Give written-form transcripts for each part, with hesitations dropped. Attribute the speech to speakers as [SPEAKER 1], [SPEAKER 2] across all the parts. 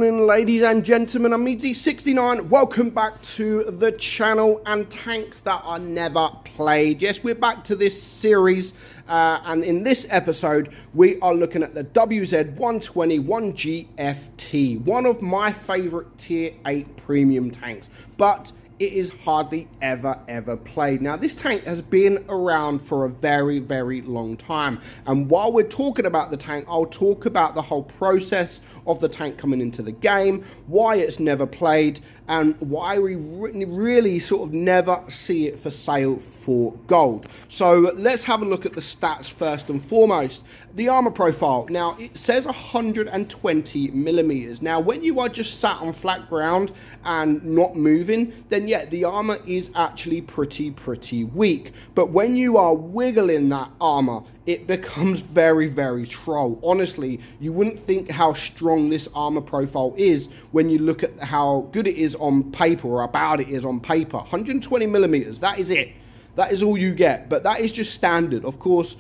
[SPEAKER 1] Morning, ladies and gentlemen, I'm meadsy69. Welcome back to the channel and tanks that are never played. Yes, we're back to this series, and in this episode we are looking at the WZ-120-1GFT, one of my favorite tier 8 premium tanks, but it is hardly ever played. Now, this tank has been around for a very long time, and while we're talking about the tank, I'll talk about the whole process of the tank coming into the game, why it's never played, and why we really sort of never see it for sale for gold. So let's have a look at the stats first and foremost. The armor profile. Now, it says 120 millimeters. Now, when you are just sat on flat ground and not moving, then yeah, the armor is actually pretty weak. But when you are wiggling that armor, it becomes very troll. Honestly, you wouldn't think how strong this armor profile is when you look at how good it is on paper, or about it is on paper. 120 millimeters, that is it. That is all you get, but that is just standard. Of course,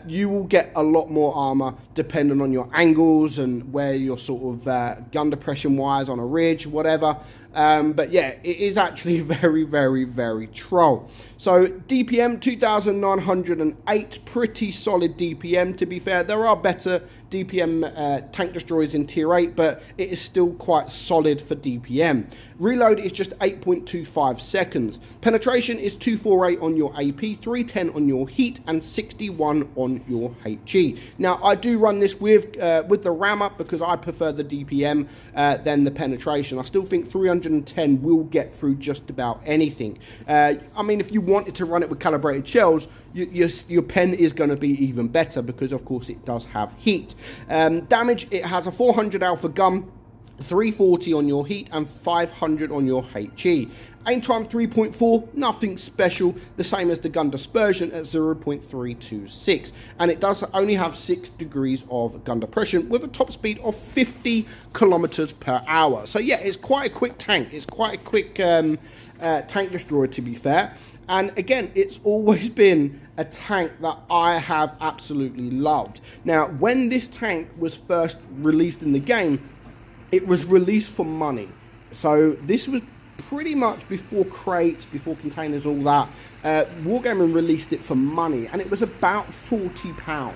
[SPEAKER 1] you will get a lot more armor depending on your angles and where you're sort of gun depression wise on a ridge, whatever. But yeah, it is actually very troll. So DPM 2,908, pretty solid DPM. To be fair, there are better DPM tank destroyers in tier 8, but it is still quite solid for DPM. Reload is just 8.25 seconds. Penetration is 248 on your AP, 310 on your heat, and 61 on your HE. Now, I do run this with the ram up because I prefer the DPM than the penetration. I still think 310 will get through just about anything. I mean, if you wanted to run it with calibrated shells, your pen is going to be even better because, of course, it does have heat. Damage, it has a 400 alpha gun, 340 on your heat, and 500 on your HE. Aim time 3.4, nothing special, the same as the gun dispersion at 0.326, and it does only have 6 degrees of gun depression with a top speed of 50 kilometers per hour. So yeah, it's quite a quick tank. It's quite a quick tank destroyer, to be fair. And again, it's always been a tank that I have absolutely loved. Now, when this tank was first released in the game, it was released for money. So this was pretty much before crates, before containers, all that. Wargaming released it for money, and it was about £40.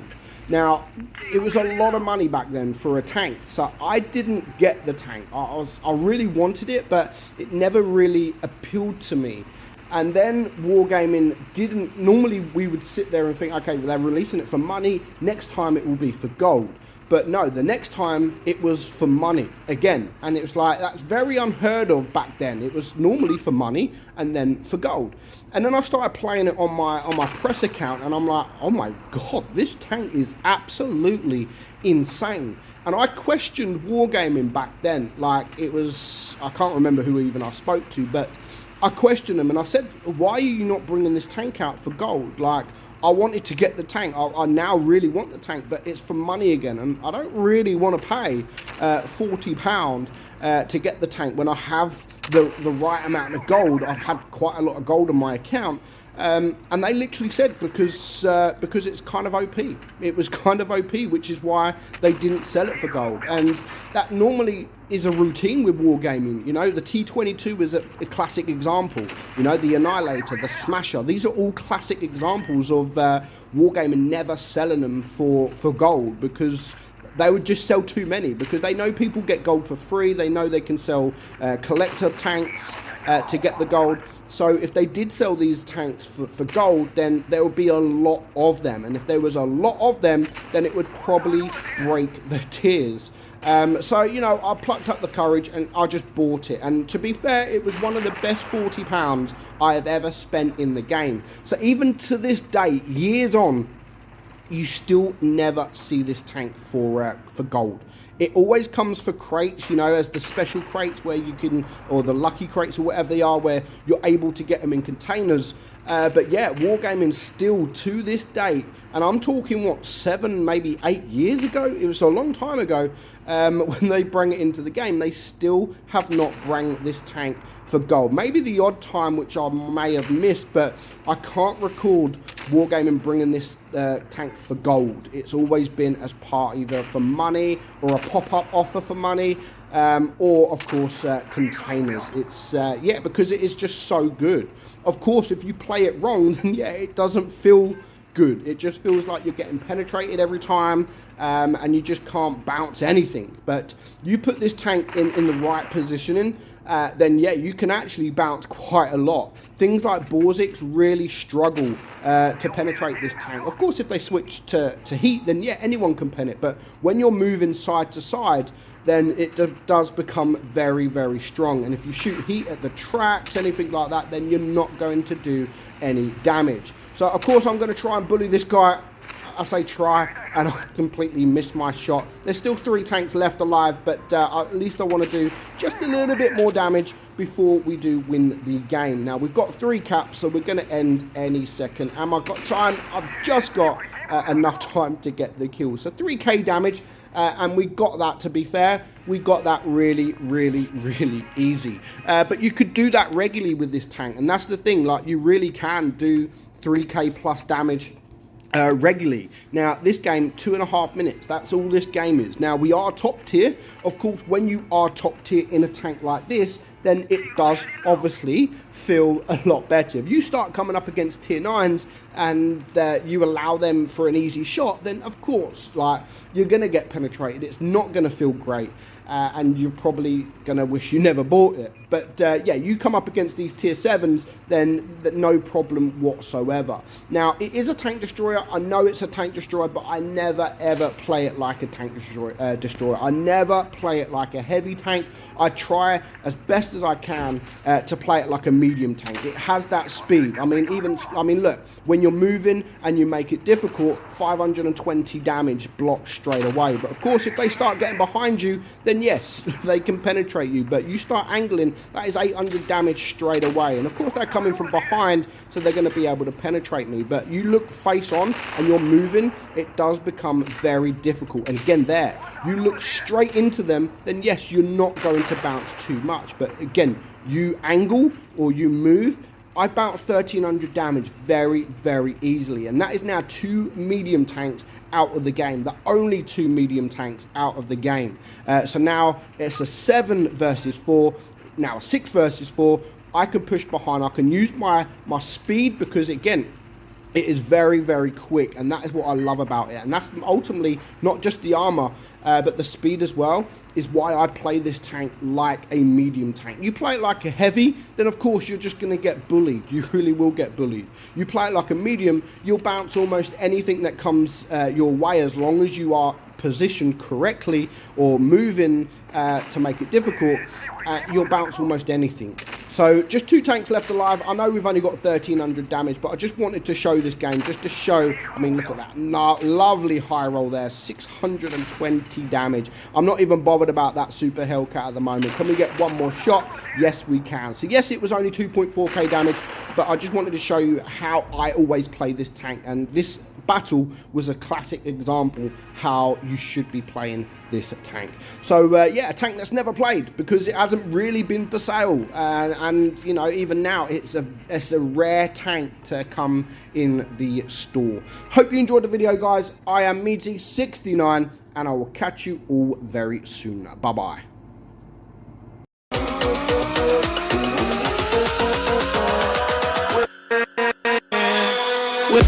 [SPEAKER 1] Now, it was a lot of money back then for a tank, so I didn't get the tank. I really wanted it, but it never really appealed to me. And then Wargaming didn't, normally we would sit there and think, okay, well, they're releasing it for money, next time it will be for gold. But no, the next time it was for money again. And it was like, that's very unheard of back then. It was normally for money and then for gold. And then I started playing it on my press account, and I'm like, oh my God, this tank is absolutely insane. And I questioned Wargaming back then. Like, it was, I can't remember who even I spoke to, but I questioned them and I said, why are you not bringing this tank out for gold? Like, I wanted to get the tank. I now really want the tank, but it's for money again. And I don't really want to pay £40 to get the tank when I have the right amount of gold. I've had quite a lot of gold on my account. And they literally said because it's kind of OP. It was kind of OP, which is why they didn't sell it for gold. And that normally is a routine with Wargaming. You know, the T22 is a classic example. You know, the Annihilator, the Smasher. These are all classic examples of Wargaming never selling them for gold, because they would just sell too many, because they know people get gold for free. They know they can sell collector tanks to get the gold. So if they did sell these tanks for gold, then there would be a lot of them. And if there was a lot of them, then it would probably break the tiers. So, you know, I plucked up the courage and I just bought it. And to be fair, it was one of the best £40 I have ever spent in the game. So even to this day, years on, you still never see this tank for gold. It always comes for crates, you know, as the special crates where you can, or the lucky crates or whatever they are, where you're able to get them in containers. But yeah, Wargaming still to this date, and I'm talking what, 7, maybe 8 years ago? It was a long time ago when they bring it into the game. They still have not bring this tank for gold. Maybe the odd time which I may have missed, but I can't record Wargaming bringing this tank for gold. It's always been as part either for money or a pop-up offer for money, or of course containers. It's yeah, because it is just so good. Of course, if you play it wrong, then yeah, it doesn't feel good. It just feels like you're getting penetrated every time, and you just can't bounce anything. But you put this tank in the right positioning, then yeah, you can actually bounce quite a lot. Things like Borziks really struggle to penetrate this tank. Of course, if they switch to heat, then yeah, anyone can pen it. But when you're moving side to side, then it does become very, very strong. And if you shoot heat at the tracks, anything like that, then you're not going to do any damage. So, of course, I'm going to try and bully this guy. I say try, and I completely missed my shot. There's still 3 tanks left alive, but at least I want to do just a little bit more damage before we do win the game. Now, we've got 3 caps, so we're going to end any second. And I've got time. I've just got enough time to get the kill. So 3k damage. And we got that, to be fair, we got that really, really, really easy. But you could do that regularly with this tank, and that's the thing, like, you really can do 3k plus damage regularly. Now, this game, 2.5 minutes, that's all this game is. Now, we are top tier. Of course, when you are top tier in a tank like this, then it does obviously feel a lot better. If you start coming up against tier 9s and you allow them for an easy shot, then of course, like, you're going to get penetrated. It's not going to feel great, and you're probably going to wish you never bought it. But yeah, you come up against these tier 7s, then no problem whatsoever. Now, it is a tank destroyer. I know it's a tank destroyer, but I never ever play it like a tank destroyer. I never play it like a heavy tank. I try as best as I can to play it like a medium tank. It has that speed. I mean, look, when you're moving and you make it difficult, 520 damage blocks straight away. But of course, if they start getting behind you, then yes, they can penetrate you. But you start angling, that is 800 damage straight away. And of course, they're coming from behind, so they're going to be able to penetrate me. But you look face on and you're moving, it does become very difficult. And again, there, you look straight into them, then yes, you're not going to bounce too much. But again, you angle or you move, I bounce 1300 damage very, very easily. And that is now 2 medium tanks out of the game. The only 2 medium tanks out of the game. So now it's a 7 versus 4. Now a 6 versus 4. I can push behind. I can use my speed, because again, it is very, very quick, and that is what I love about it. And that's ultimately not just the armor, but the speed as well, is why I play this tank like a medium tank. You play it like a heavy, then of course you're just going to get bullied. You really will get bullied. You play it like a medium, you'll bounce almost anything that comes your way, as long as you are positioned correctly or moving to make it difficult. You'll bounce almost anything. So just 2 tanks left alive. I know we've only got 1300 damage, but I just wanted to show this game, just to show. I mean, look at that lovely high roll there, 620 damage. I'm not even bothered about that super Hellcat at the moment. Can we get one more shot? Yes, we can. So yes, it was only 2.4k damage, but I just wanted to show you how I always play this tank, and this battle was a classic example how you should be playing this tank. So yeah, a tank that's never played, because it hasn't really been for sale, and you know, even now it's a rare tank to come in the store. Hope you enjoyed the video, guys. I am meadsy69, and I will catch you all very soon. Bye bye. With